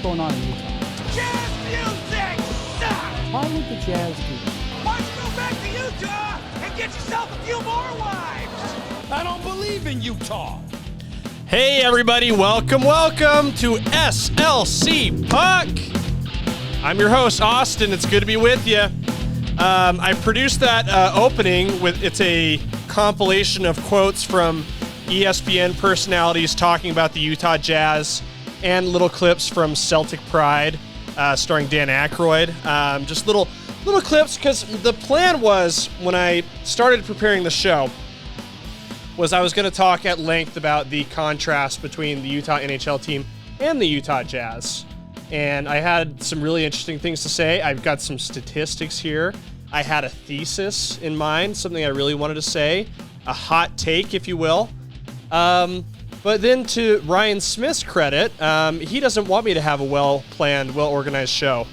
going on in Utah? Jazz music sucks! Why would the Jazz do that? Why don't you go back to Utah and get yourself a few more wives? I don't believe in Utah. Hey everybody, welcome to SLC Puck. I'm your host, Austin. It's good to be with you. I produced that opening it's a compilation of quotes from ESPN personalities talking about the Utah Jazz and little clips from Celtic Pride, starring Dan Aykroyd. Just little clips, because the plan was, when I started preparing the show, was I was going to talk at length about the contrast between the Utah NHL team and the Utah Jazz. And I had some really interesting things to say. I've got some statistics here. I had a thesis in mind, something I really wanted to say, a hot take, if you will. But then, to Ryan Smith's credit, he doesn't want me to have a well-planned, well-organized show.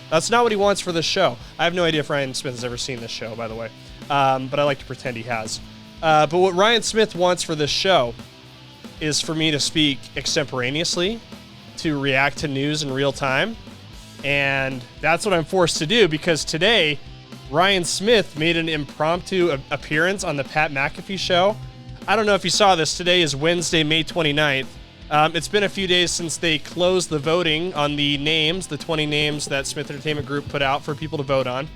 That's not what he wants for this show. I have no idea if Ryan Smith has ever seen this show, by the way. But I like to pretend he has. But what Ryan Smith wants for this show is for me to speak extemporaneously, to react to news in real time. And that's what I'm forced to do, because today, Ryan Smith made an impromptu appearance on the Pat McAfee Show. I don't know if you saw this. Today is Wednesday, May 29th. It's been a few days since they closed the voting on the names, the 20 names that Smith Entertainment Group put out for people to vote on.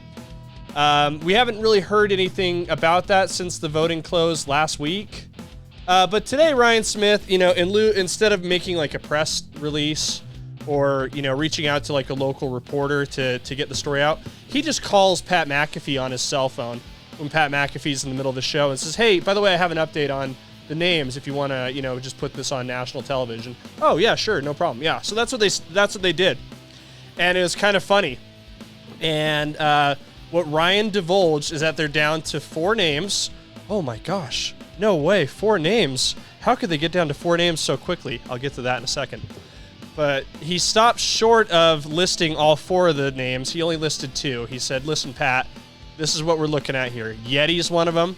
We haven't really heard anything about that since the voting closed last week. But today, Ryan Smith, instead of making like a press release or, reaching out to like a local reporter to get the story out, he just calls Pat McAfee on his cell phone when Pat McAfee's in the middle of the show and says, "Hey, by the way, I have an update on the names if you want to, just put this on national television." "Oh, yeah, sure, no problem." Yeah, so that's what they did. And it was kind of funny. And what Ryan divulged is that they're down to 4 names. Oh my gosh. No way, 4 names. How could they get down to 4 names so quickly? I'll get to that in a second. But he stopped short of listing all 4 of the names. He only listed 2. He said, "Listen, Pat, this is what we're looking at here. Yeti is one of them.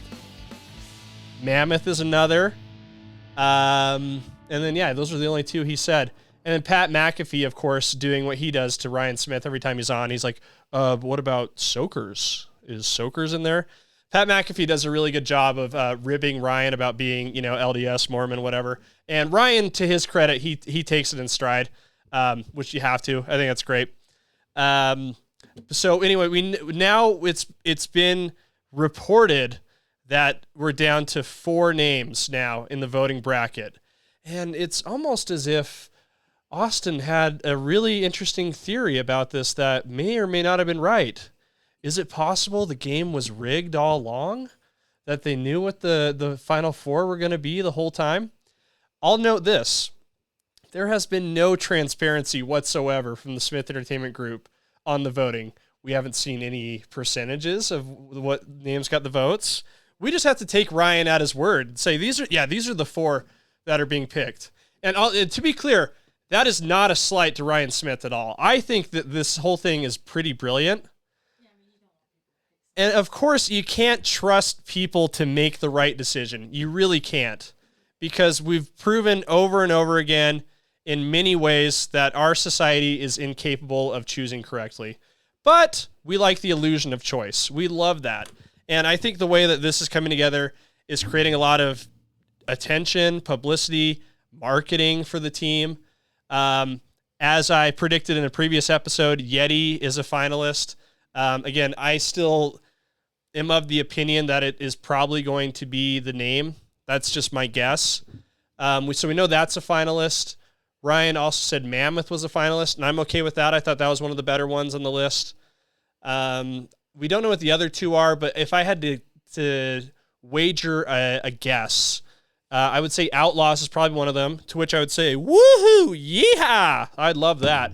Mammoth is another. And then, yeah, those are the only 2 he said." And then Pat McAfee, of course, doing what he does to Ryan Smith every time he's on. He's like, "But what about Soakers? Is Soakers in there?" Pat McAfee does a really good job of ribbing Ryan about being, LDS, Mormon, whatever. And Ryan, to his credit, he takes it in stride, which you have to. I think that's great. So anyway, now it's been reported that we're down to 4 names now in the voting bracket. And it's almost as if Austin had a really interesting theory about this that may or may not have been right. Is it possible the game was rigged all along? That they knew what the Final 4 were going to be the whole time? I'll note this. There has been no transparency whatsoever from the Smith Entertainment Group on the voting. We haven't seen any percentages of what names got the votes. We just have to take Ryan at his word and say, these are the 4 that are being picked. And to be clear, that is not a slight to Ryan Smith at all. I think that this whole thing is pretty brilliant. And of course, you can't trust people to make the right decision. You really can't, because we've proven over and over again in many ways that our society is incapable of choosing correctly. But we like the illusion of choice. We love that. And I think the way that this is coming together is creating a lot of attention, publicity, marketing for the team. As I predicted in a previous episode, Yeti is a finalist. Again, I still am of the opinion that it is probably going to be the name. That's just my guess. So we know that's a finalist. Ryan also said Mammoth was a finalist, and I'm okay with that. I thought that was one of the better ones on the list. We don't know what the other 2 are, but if I had to wager a guess, I would say Outlaws is probably one of them, to which I would say, woohoo, yeehaw! I'd love that.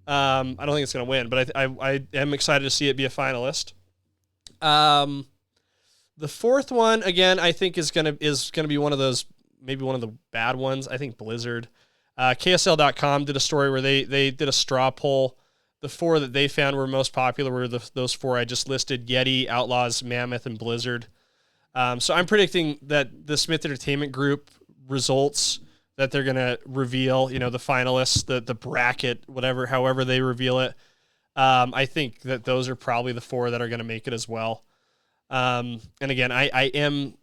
I don't think it's going to win, but I am excited to see it be a finalist. The 4th one, again, I think is gonna be one of those, maybe one of the bad ones. I think Blizzard. KSL.com did a story where they did a straw poll. The 4 that they found were most popular were those 4 I just listed: Yeti, Outlaws, Mammoth, and Blizzard. So I'm predicting that the Smith Entertainment Group results that they're going to reveal, the finalists, the bracket, however they reveal it. I think that those are probably the 4 that are going to make it as well. And again, I am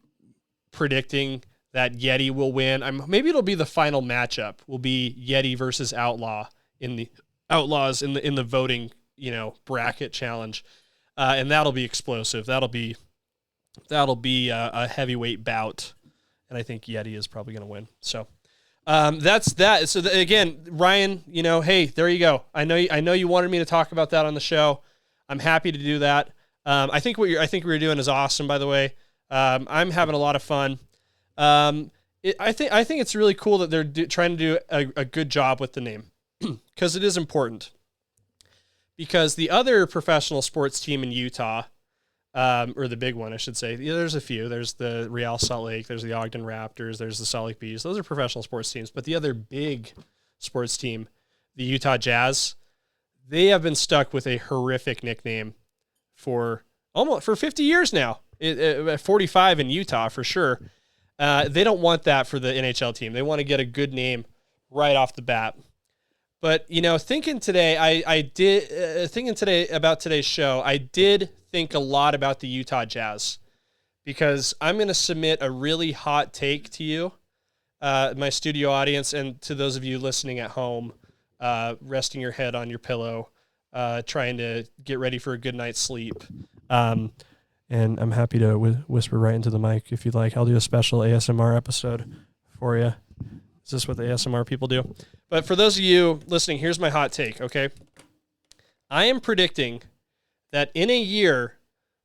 predicting that Yeti will win. Maybe it'll be the final matchup will be Yeti versus Outlaws in the voting, bracket challenge. And that'll be explosive. That'll be a heavyweight bout. And I think Yeti is probably going to win. So, that's that. So again, Ryan, hey, there you go. I know you wanted me to talk about that on the show. I'm happy to do that. I think what you're doing is awesome, by the way. I'm having a lot of fun. I think it's really cool that they're trying to do a good job with the name because it is important. Because the other professional sports team in Utah, or the big one, I should say, there's a few. There's the Real Salt Lake, there's the Ogden Raptors, there's the Salt Lake Bees. Those are professional sports teams. But the other big sports team, the Utah Jazz, they have been stuck with a horrific nickname for 50 years now. 45 in Utah for sure. They don't want that for the NHL team. They want to get a good name right off the bat. But, thinking today about today's show, I did think a lot about the Utah Jazz because I'm going to submit a really hot take to you, my studio audience, and to those of you listening at home, resting your head on your pillow, trying to get ready for a good night's sleep. And I'm happy to whisper right into the mic if you'd like. I'll do a special ASMR episode for you. Is this what the ASMR people do? But for those of you listening, here's my hot take, okay? I am predicting that in a year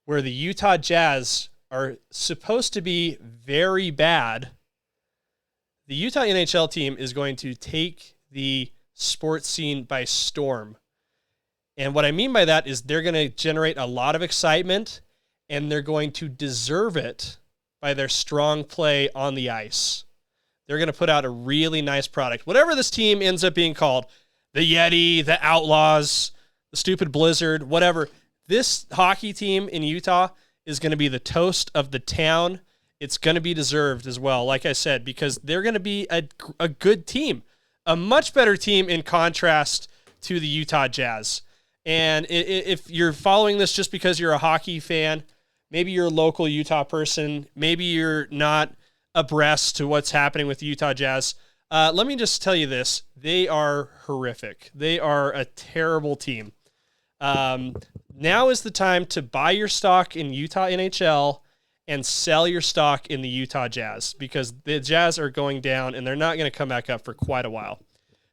where the Utah Jazz are supposed to be very bad, the Utah NHL team is going to take the sports scene by storm. And what I mean by that is they're going to generate a lot of excitement, and they're going to deserve it by their strong play on the ice. They're going to put out a really nice product. Whatever this team ends up being called, the Yeti, the Outlaws, the stupid Blizzard, whatever, this hockey team in Utah is going to be the toast of the town. It's going to be deserved as well, like I said, because they're going to be a good team, a much better team in contrast to the Utah Jazz. And if you're following this just because you're a hockey fan, maybe you're a local Utah person, maybe you're not abreast to what's happening with the Utah Jazz, let me just tell you this. They are horrific. They are a terrible team. Now is the time to buy your stock in Utah NHL and sell your stock in the Utah Jazz because the Jazz are going down and they're not going to come back up for quite a while.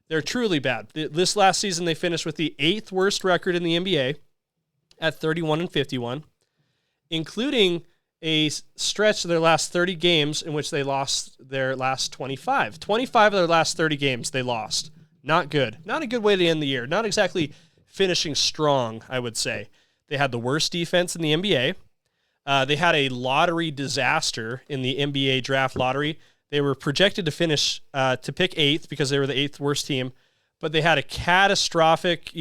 They're truly bad. This last season, they finished with the 8th worst record in the NBA at 31-51, including a stretch of their last 30 games in which they lost their last 25. 25 of their last 30 games they lost. Not good. Not a good way to end the year. Not exactly finishing strong, I would say. They had the worst defense in the NBA. They had a lottery disaster in the NBA draft lottery. They were projected to finish, to pick 8th because they were the 8th worst team, but they had a catastrophic,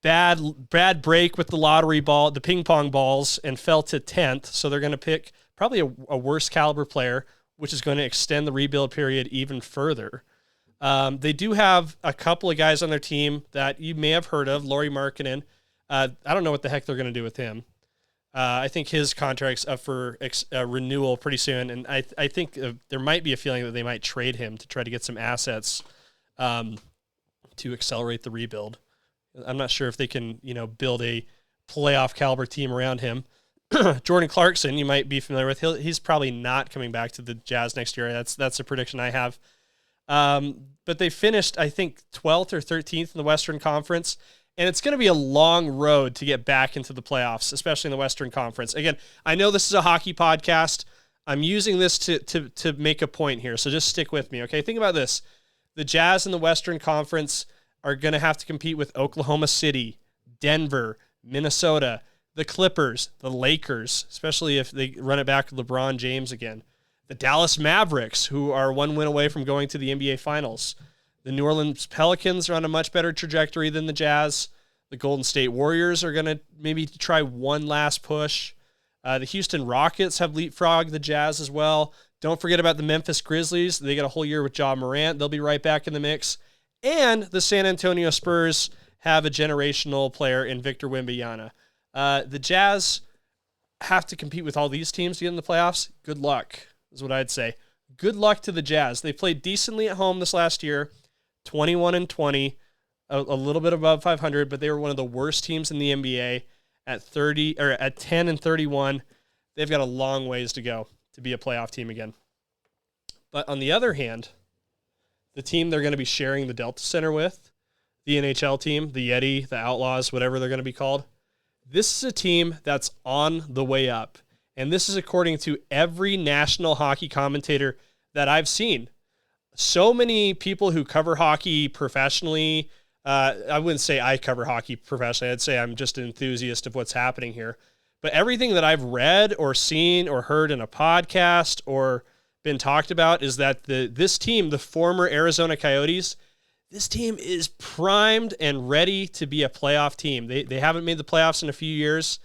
bad break with the lottery ball, the ping pong balls, and fell to 10th. So they're going to pick probably a worse caliber player, which is going to extend the rebuild period even further. They do have a couple of guys on their team that you may have heard of, Lauri Markkanen. I don't know what the heck they're going to do with him. I think his contract's up for renewal pretty soon, and I think there might be a feeling that they might trade him to try to get some assets to accelerate the rebuild. I'm not sure if they can, build a playoff caliber team around him. Jordan Clarkson, you might be familiar with. He's probably not coming back to the Jazz next year. That's a prediction I have. But they finished, I think, 12th or 13th in the Western Conference. And it's going to be a long road to get back into the playoffs, especially in the Western Conference. Again, I know this is a hockey podcast. I'm using this to make a point here, so just stick with me, okay? Think about this. The Jazz in the Western Conference are going to have to compete with Oklahoma City, Denver, Minnesota, the Clippers, the Lakers, especially if they run it back with LeBron James again, the Dallas Mavericks, who are one win away from going to the NBA Finals. The New Orleans Pelicans are on a much better trajectory than the Jazz. The Golden State Warriors are going to maybe try one last push. The Houston Rockets have leapfrogged the Jazz as well. Don't forget about the Memphis Grizzlies. They got a whole year with Ja Morant. They'll be right back in the mix. And the San Antonio Spurs have a generational player in Victor Wembanyama. The Jazz have to compete with all these teams to get in the playoffs. Good luck, is what I'd say. Good luck to the Jazz. They played decently at home this last year, 21-20, a little bit above 500, but they were one of the worst teams in the NBA at 10-31. They've got a long ways to go to be a playoff team again. But on the other hand, the team they're going to be sharing the Delta Center with, the NHL team, the Yeti, the Outlaws, whatever they're going to be called, this is a team that's on the way up. And this is according to every national hockey commentator that I've seen. So many people who cover hockey professionally, I wouldn't say I cover hockey professionally. I'd say I'm just an enthusiast of what's happening here. But everything that I've read or seen or heard in a podcast or been talked about is that this team, the former Arizona Coyotes, this team is primed and ready to be a playoff team. They haven't made the playoffs in a few years.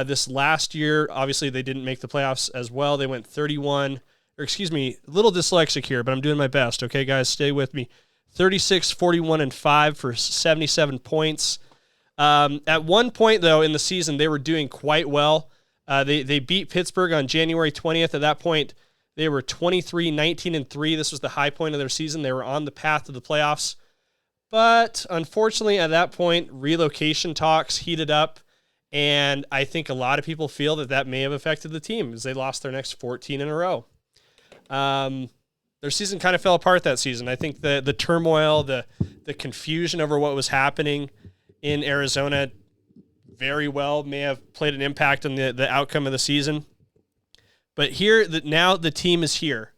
This last year, obviously, they didn't make the playoffs as well. They went 31, or excuse me, a little dyslexic here, but I'm doing my best. Okay, guys, stay with me. 36, 41, and 5 for 77 points. At one point, though, in the season, they were doing quite well. They beat Pittsburgh on January 20th. At that point, they were 23, 19, and 3. This was the high point of their season. They were on the path to the playoffs. But unfortunately, at that point, relocation talks heated up. And I think a lot of people feel that may have affected the team as they lost their next 14 in a row. Their season kind of fell apart that season. I think the turmoil, the confusion over what was happening in Arizona very well may have played an impact on the outcome of the season. But now the team is here.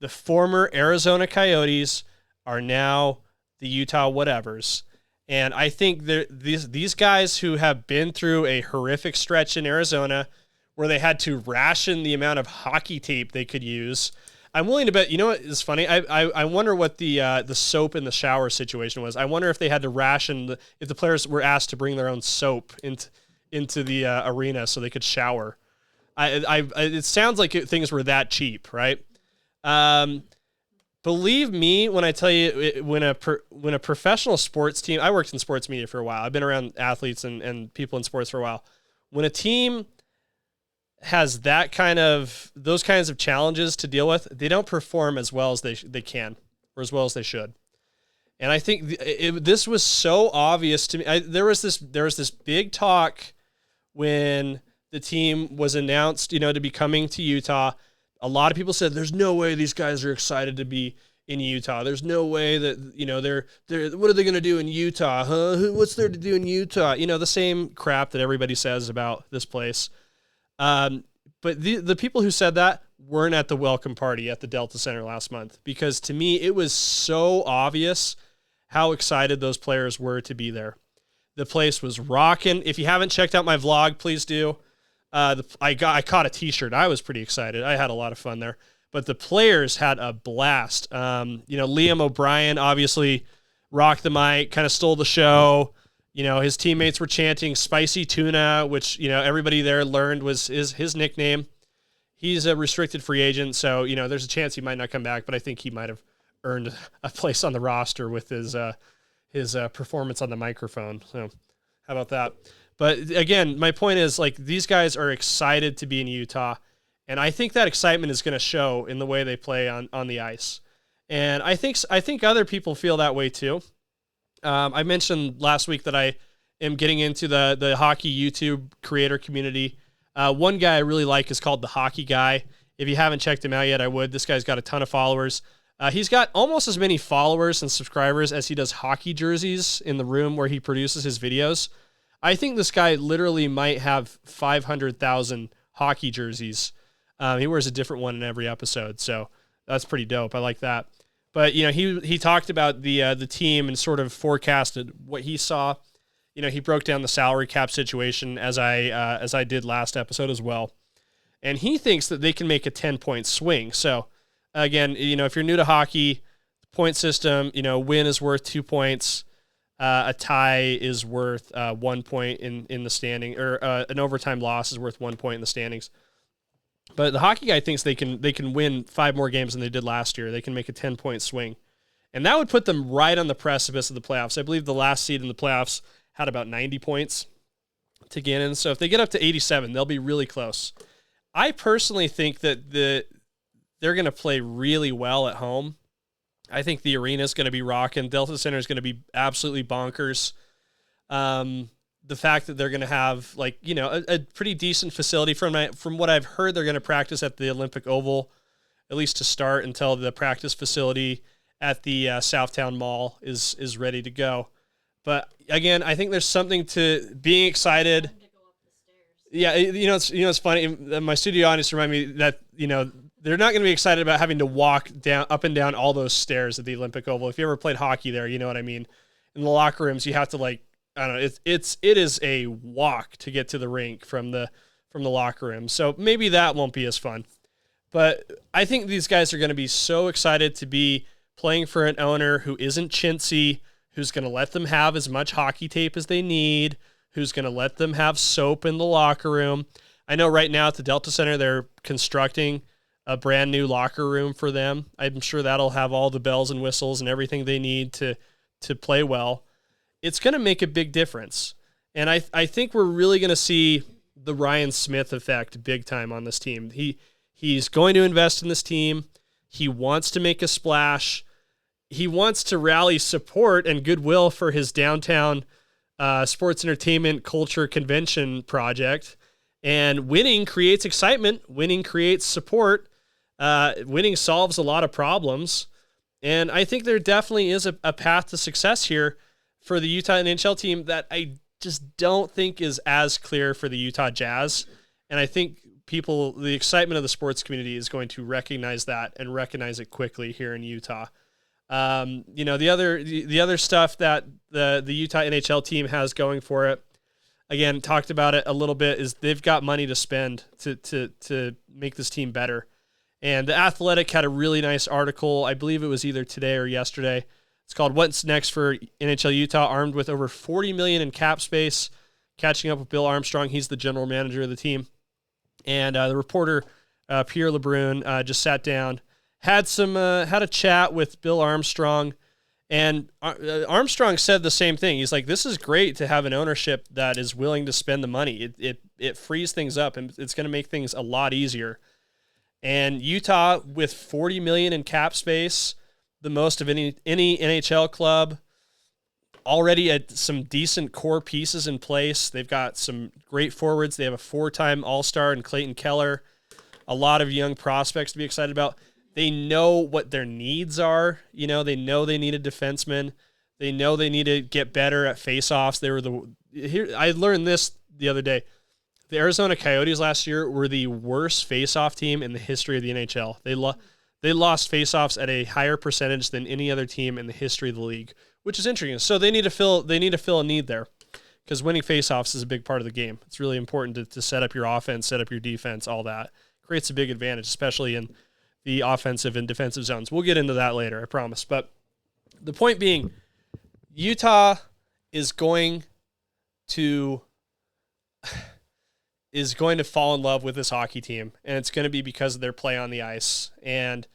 The former Arizona Coyotes are now the Utah whatevers. And I think these guys who have been through a horrific stretch in Arizona where they had to ration the amount of hockey tape they could use, I'm willing to bet, you know what is funny? I wonder what the soap in the shower situation was. I wonder if they had to ration, if the players were asked to bring their own soap into the arena so they could shower. It sounds like things were that cheap, right? Believe me when I tell you, when a professional sports team, I worked in sports media for a while. I've been around athletes and people in sports for a while. When a team has those kinds of challenges to deal with, they don't perform as well as they can or as well as they should. And I think this was so obvious to me. There was this big talk when the team was announced, to be coming to Utah. A lot of people said, there's no way these guys are excited to be in Utah. There's no way that, they're what are they going to do in Utah? Huh? What's there to do in Utah? The same crap that everybody says about this place. But the people who said that weren't at the welcome party at the Delta Center last month, because to me, it was so obvious how excited those players were to be there. The place was rocking. If you haven't checked out my vlog, please do. I caught a t-shirt. I was pretty excited. I had a lot of fun there, but the players had a blast. Liam O'Brien obviously rocked the mic, kind of stole the show. His teammates were chanting "Spicy Tuna," which, everybody there learned was his nickname. He's a restricted free agent, so, there's a chance he might not come back, but I think he might have earned a place on the roster with his performance on the microphone. So how about that? But again, my point is, these guys are excited to be in Utah, and I think that excitement is going to show in the way they play on the ice. And I think other people feel that way too. I mentioned last week that I am getting into the hockey YouTube creator community. One guy I really like is called The Hockey Guy. If you haven't checked him out yet, I would. This guy's got a ton of followers. He's got almost as many followers and subscribers as he does hockey jerseys in the room where he produces his videos. I think this guy literally might have 500,000 hockey jerseys. He wears a different one in every episode, so that's pretty dope. I like that. But he talked about the team and sort of forecasted what he saw. He broke down the salary cap situation as I did last episode as well, and he thinks that they can make a 10-point swing. So again, if you're new to hockey, point system, win is worth 2 points. A tie is worth 1 point in the standing, or an overtime loss is worth 1 point in the standings. But the hockey guy thinks they can win 5 more games than they did last year. They can make a 10-point swing. And that would put them right on the precipice of the playoffs. I believe the last seed in the playoffs had about 90 points to get in. So if they get up to 87, they'll be really close. I personally think that they're going to play really well at home. I think the arena is going to be rocking. Delta Center is going to be absolutely bonkers. The fact that they're going to have a pretty decent facility from what I've heard, they're going to practice at the Olympic Oval, at least to start, until the practice facility at the Southtown Mall is ready to go. But again, I think there's something to being excited. Yeah, it's funny. My studio audience remind me that they're not going to be excited about having to walk up and down all those stairs at the Olympic Oval. If you ever played hockey there, you know what I mean. In the locker rooms, you have to I don't know. It is a walk to get to the rink from the locker room. So maybe that won't be as fun. But I think these guys are going to be so excited to be playing for an owner who isn't chintzy, who's going to let them have as much hockey tape as they need, who's going to let them have soap in the locker room. I know right now at the Delta Center, they're constructing a brand new locker room for them. I'm sure that'll have all the bells and whistles and everything they need to play well. It's going to make a big difference. And I think we're really going to see the Ryan Smith effect big time on this team. He's going to invest in this team. He wants to make a splash. He wants to rally support and goodwill for his downtown sports entertainment culture convention project. And winning creates excitement. Winning creates support. Winning solves a lot of problems. And I think there definitely is a path to success here for the Utah NHL team that I just don't think is as clear for the Utah Jazz. And I think the excitement of the sports community is going to recognize that and recognize it quickly here in Utah. The other stuff that the Utah NHL team has going for it, again, talked about it a little bit, is they've got money to spend to make this team better. And The Athletic had a really nice article. I believe it was either today or yesterday. It's called "What's Next for NHL Utah?" Armed with over $40 million in cap space, catching up with Bill Armstrong. He's the general manager of the team. And the reporter, Pierre LeBrun, just sat down, had a chat with Bill Armstrong, and Armstrong said the same thing. He's like, "This is great to have an ownership that is willing to spend the money. It frees things up, and it's going to make things a lot easier." And Utah, with $40 million in cap space, the most of any NHL club, already had some decent core pieces in place. They've got some great forwards. They have a 4-time All-Star in Clayton Keller, a lot of young prospects to be excited about. They know what their needs are. They know they need a defenseman. They know they need to get better at faceoffs. I learned this the other day. The Arizona Coyotes last year were the worst faceoff team in the history of the NHL. They lost faceoffs at a higher percentage than any other team in the history of the league, which is interesting. So they need to fill a need there, because winning faceoffs is a big part of the game. It's really important to set up your offense, set up your defense, all that. Creates a big advantage, especially in the offensive and defensive zones. We'll get into that later, I promise. But the point being, Utah is going to fall in love with this hockey team, and it's going to be because of their play on the ice. And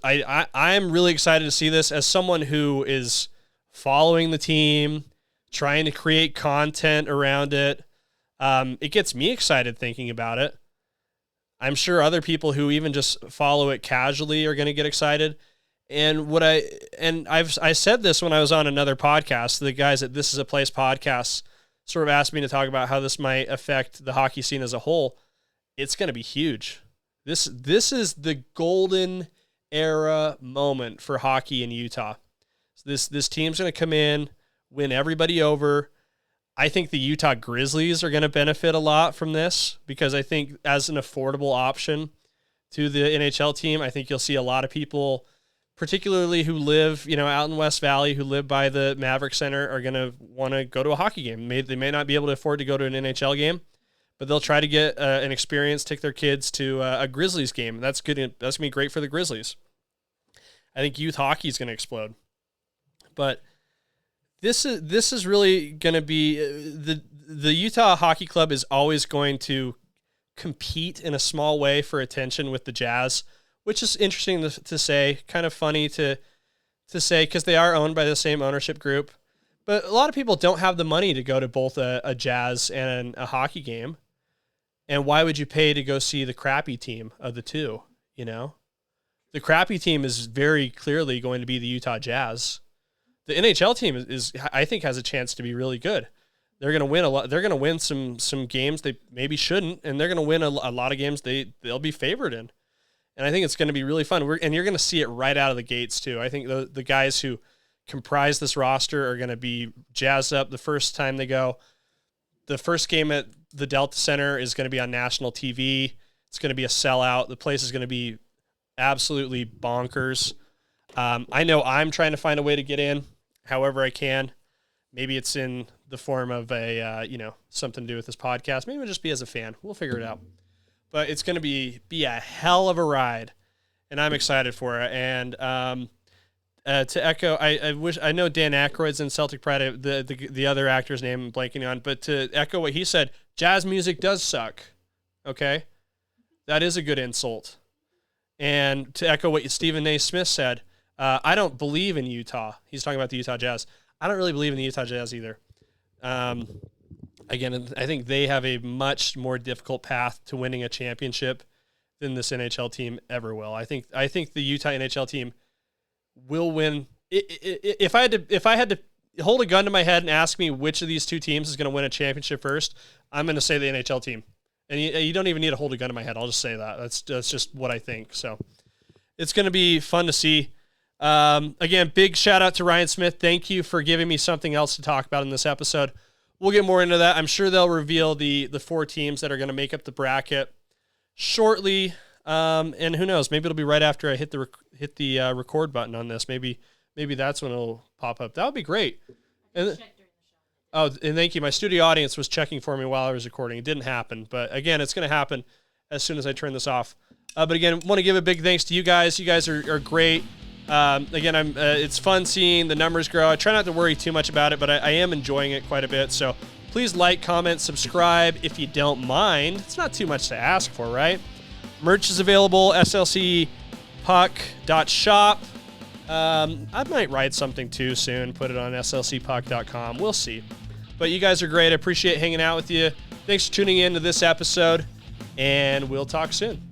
I'm really excited to see this as someone who is following the team, trying to create content around it. It gets me excited thinking about it. I'm sure other people who even just follow it casually are going to get excited. And I said this when I was on another podcast. The guys at This Is a Place podcast sort of asked me to talk about how this might affect the hockey scene as a whole. It's going to be huge. This is the golden era moment for hockey in Utah. This team's going to come in, win everybody over. I think the Utah Grizzlies are going to benefit a lot from this, because I think as an affordable option to the NHL team, I think you'll see a lot of people, particularly who live, out in West Valley, who live by the Maverick Center, are going to want to go to a hockey game. They may not be able to afford to go to an NHL game, but they'll try to get an experience, take their kids to a Grizzlies game. That's good. That's going to be great for the Grizzlies. I think youth hockey is going to explode. But this is really going to be the Utah Hockey Club is always going to compete in a small way for attention with the Jazz, which is interesting to say, kind of funny to say, because they are owned by the same ownership group. But a lot of people don't have the money to go to both a Jazz and a hockey game. And why would you pay to go see the crappy team of the two, you know? The crappy team is very clearly going to be the Utah Jazz. The NHL team is I think, has a chance to be really good. They're going to win a lot. They're going to win some games they maybe shouldn't, and they're going to win a lot of games they'll be favored in. And I think it's going to be really fun. And you're going to see it right out of the gates too. I think the guys who comprise this roster are going to be jazzed up the first time they go. The first game at the Delta Center is going to be on national TV. It's going to be a sellout. The place is going to be absolutely bonkers. I know I'm trying to find a way to get in however I can. Maybe it's in the form of a, something to do with this podcast. Maybe it'll just be as a fan. We'll figure it out. But it's going to be a hell of a ride, and I'm excited for it. And to echo, I know Dan Aykroyd's in Celtic Pride, the other actor's name I'm blanking on, but to echo what he said, jazz music does suck. Okay? That is a good insult. And to echo what Stephen A. Smith said, I don't believe in Utah. He's talking about the Utah Jazz. I don't really believe in the Utah Jazz either. Again, I think they have a much more difficult path to winning a championship than this NHL team ever will. I think the Utah NHL team will win. If I had to hold a gun to my head and ask me which of these two teams is going to win a championship first, I'm going to say the NHL team. And you don't even need to hold a gun to my head. I'll just say that. That's just what I think. So it's going to be fun to see. Again, big shout out to Ryan Smith. Thank you for giving me something else to talk about in this episode. We'll get more into that. I'm sure they'll reveal the 4 teams that are going to make up the bracket shortly. And who knows? Maybe it'll be right after I hit the record button on this. Maybe that's when it'll pop up. That would be great. And thank you. My studio audience was checking for me while I was recording. It didn't happen, but again, it's going to happen as soon as I turn this off. But again, want to give a big thanks to you guys. You guys are great. Again, it's fun seeing the numbers grow. I try not to worry too much about it, but I am enjoying it quite a bit. So please like, comment, subscribe if you don't mind. It's not too much to ask for, right? Merch is available, slcpuck.shop. I might write something too soon, put it on slcpuck.com. We'll see. But you guys are great. I appreciate hanging out with you. Thanks for tuning in to this episode, and we'll talk soon.